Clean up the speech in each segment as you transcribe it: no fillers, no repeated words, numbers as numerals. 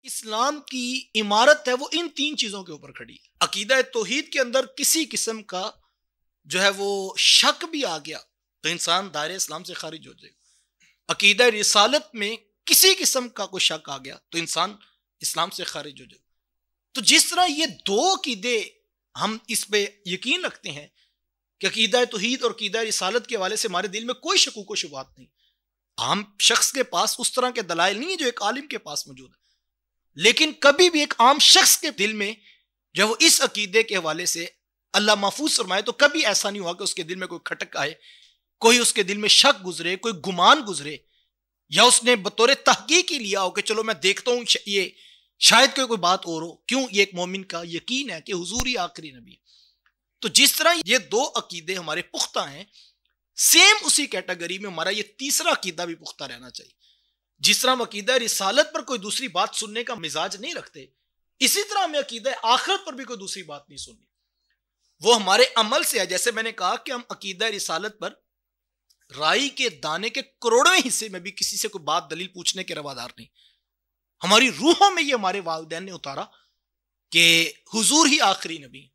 इस्लाम की इमारत है वो इन तीन चीजों के ऊपर खड़ी है। अकीदा तौहीद के अंदर किसी किस्म का जो है वो शक भी आ गया तो इंसान दायरे इस्लाम से खारिज हो जाएगा। अकीदा रिसालत में किसी किस्म का कोई शक आ गया तो इंसान इस्लाम से खारिज हो जाएगा। तो जिस तरह ये दो अकीदे हम इस पे यकीन रखते हैं कि अकीदा तौहीद और अकीदा रिसालत के हवाले से हमारे दिल में कोई शकूक व शुबहात नहीं। आम शख्स के पास उस तरह के दलाइल नहीं है जो एक आलिम के पास मौजूद है, लेकिन कभी भी एक आम शख्स के दिल में जब वो इस अकीदे के हवाले से अल्लाह महफूज फरमाए तो कभी ऐसा नहीं हुआ कि उसके दिल में कोई खटक आए, कोई उसके दिल में शक गुजरे, कोई गुमान गुजरे, या उसने बतौर तहकीक ही लिया हो कि चलो मैं देखता हूं ये शायद कोई बात और हो। क्यों? ये एक मोमिन का यकीन है कि हुजूर ही आखिरी नबी है। तो जिस तरह ये दो अकीदे हमारे पुख्ता हैं, सेम उसी कैटेगरी में हमारा ये तीसरा अकीदा भी पुख्ता रहना चाहिए। जिस तरह हम अकीदा रिसालत पर कोई दूसरी बात सुनने का मिजाज नहीं रखते, इसी तरह हमें अकीदा आखिरत पर भी कोई दूसरी बात नहीं सुननी। वो हमारे अमल से है। जैसे मैंने कहा कि हम अकीदा रिसालत पर राई के दाने के करोड़वें हिस्से में भी किसी से कोई बात दलील पूछने के रवादार नहीं। हमारी रूहों में ये हमारे वालिदैन ने उतारा कि हुजूर ही आखिरी नबी।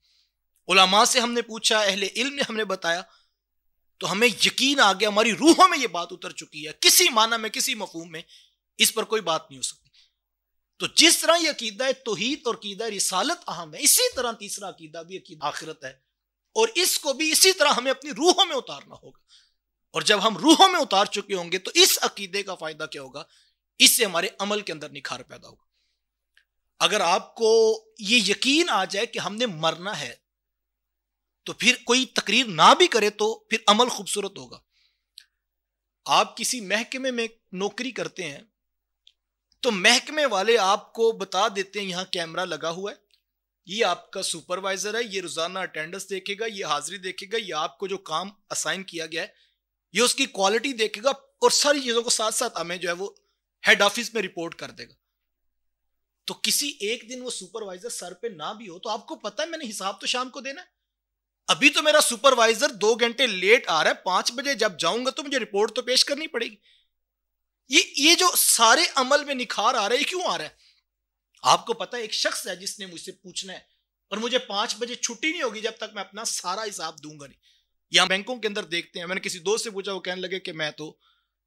उलमा से हमने पूछा, अहले इल्म ने हमने बताया, तो हमें यकीन आ गया, हमारी रूहों में ये बात उतर चुकी है। किसी माना में, किसी मफहूम में इस पर कोई बात नहीं हो सकती। तो जिस तरह ये अकीदा तौहीद और अकीदा रिसालत अहम है, इसी तरह तीसरा अकीदा भी अकीदा आखिरत है, और इसको भी इसी तरह हमें अपनी रूहों में उतारना होगा। और जब हम रूहों में उतार चुके होंगे तो इस अकीदे का फायदा क्या होगा? इससे हमारे अमल के अंदर निखार पैदा होगा। अगर आपको ये यकीन आ जाए कि हमने मरना है, तो फिर कोई तकरीर ना भी करे तो फिर अमल खूबसूरत होगा। आप किसी महकमे में नौकरी करते हैं तो महकमे वाले आपको बता देते हैं यहां कैमरा लगा हुआ है, ये आपका सुपरवाइजर है, ये रोजाना अटेंडेंस देखेगा, ये हाजिरी देखेगा, ये आपको जो काम असाइन किया गया है ये उसकी क्वालिटी देखेगा, और सारी चीजों को साथ साथ हमें जो है वो हेड ऑफिस में रिपोर्ट कर देगा। तो किसी एक दिन वो सुपरवाइजर सर पे ना भी हो तो आपको पता है मैंने हिसाब तो शाम को देना है। अभी तो मेरा सुपरवाइजर 2 घंटे लेट आ रहा है, 5 बजे जब जाऊंगा तो मुझे रिपोर्ट तो पेश करनी पड़ेगी। ये जो सारे अमल में निखार आ रहा है, क्यों आ रहा है? आपको पता है एक शख्स है जिसने मुझसे पूछना है और मुझे 5 बजे छुट्टी नहीं होगी जब तक मैं अपना सारा हिसाब दूंगा नहीं। यहां बैंकों के अंदर देखते हैं, मैंने किसी दोस्त से पूछा, वो कहने लगे कि मैं तो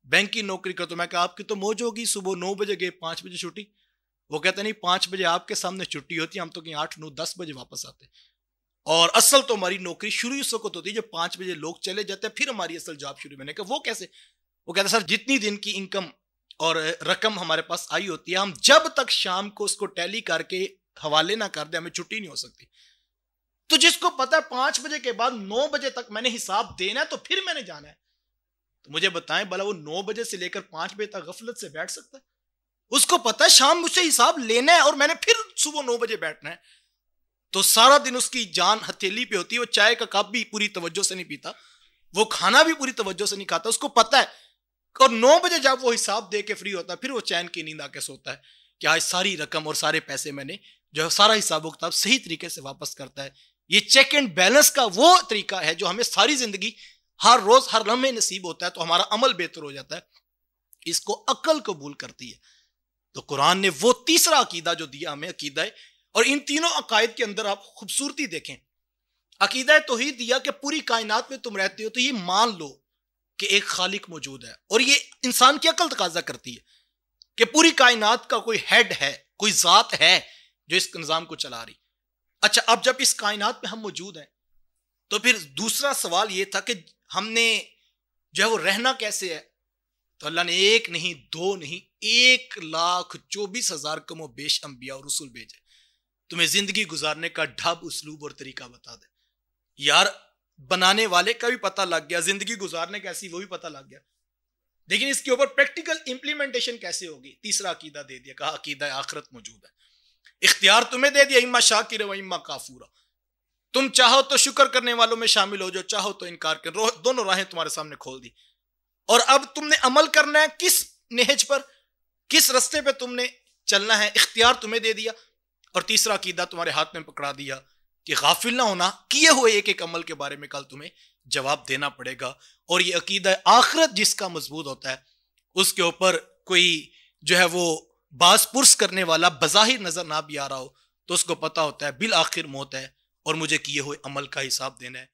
बैंक की नौकरी करता हूं। मैं कहा आपकी तो मौज होगी, सुबह 9 बजे गए, 5 बजे छुट्टी। वो कहते नहीं, 5 बजे आपके सामने छुट्टी होती है, हम तो कहीं 8, 9, 10 बजे वापस आते। और असल तो हमारी नौकरी शुरू उस वक्त होती है जब 5 बजे लोग चले जाते हैं, फिर हमारी असल जॉब शुरू। मैंने कहा वो कैसे? वो कहते सर जितनी दिन की इनकम और रकम हमारे पास आई होती है, हम जब तक शाम को उसको टैली करके हवाले ना कर दे हमें छुट्टी नहीं हो सकती। तो जिसको पता है 5 बजे के बाद 9 बजे तक मैंने हिसाब देना है तो फिर मैंने जाना है, तो मुझे बताएं भला वो 9 बजे से लेकर 5 बजे तक गफलत से बैठ सकता है? उसको पता है शाम मुझसे हिसाब लेना है और मैंने फिर सुबह 9 बजे बैठना है। तो सारा दिन उसकी जान हथेली पे होती है। वो चाय का कप भी पूरी तवज्जो से नहीं पीता, वो खाना भी पूरी तवज्जो से नहीं खाता। उसको पता है, और 9 बजे जब वो हिसाब दे के फ्री होता है फिर वो चैन की नींद आके सोता है कि आज सारी रकम और सारे पैसे मैंने जो सारा हिसाब किताब सही तरीके से वापस करता है। ये चेक एंड बैलेंस का वो तरीका है जो हमें सारी जिंदगी हर रोज हर लम्हे नसीब होता है, तो हमारा अमल बेहतर हो जाता है। इसको अकल कबूल करती है। तो कुरान ने वो तीसरा अकीदा जो दिया हमें, अकीदा है, और इन तीनों अकायद के अंदर आप खूबसूरती देखें। अकीदा तौहीद दिया कि पूरी कायनात में तुम रहते हो तो ये मान लो कि एक खालिक मौजूद है, और ये इंसान की अकल तकाजा करती है कि पूरी कायनात का कोई हेड है, कोई जात है जो इस निजाम को चला रही। अच्छा, अब जब इस कायनात में हम मौजूद हैं तो फिर दूसरा सवाल ये था कि हमने जो है वो रहना कैसे है? तो अल्लाह ने एक नहीं, दो नहीं, 1,24,000 कमो बेश अंबिया और रसूल भेजे तुम्हें जिंदगी गुजारने का ढब, उसलूब और तरीका बता दे। यार बनाने वाले का भी पता लग गया, जिंदगी गुजारने कैसी वो भी पता लग गया, लेकिन इसके ऊपर प्रैक्टिकल इंप्लीमेंटेशन कैसे होगी? तीसरा अकीदा दे दिया, कहा अकीदा आखिरत मौजूद है। इख्तियार तुम्हें दे दिया, इम्मा शाकिर व इम्मा काफूरा। तुम चाहो तो शुक्र करने वालों में शामिल हो, जो चाहो तो इनकार कर। दोनों राहें तुम्हारे सामने खोल दी। और अब तुमने अमल करना है किस नेहज पर, किस रास्ते पे तुमने चलना है, इख्तियार तुम्हें दे दिया। और तीसरा अकीदा तुम्हारे हाथ में पकड़ा दिया कि गाफिल ना होना, किए हुए एक एक अमल के बारे में कल तुम्हें जवाब देना पड़ेगा। और ये अकीदा आखिरत जिसका मजबूत होता है उसके ऊपर कोई जो है वो बास पुरस करने वाला बज़ाहिर नजर ना भी आ रहा हो, तो उसको पता होता है बिल आखिर मौत है और मुझे किए हुए अमल का हिसाब देना है।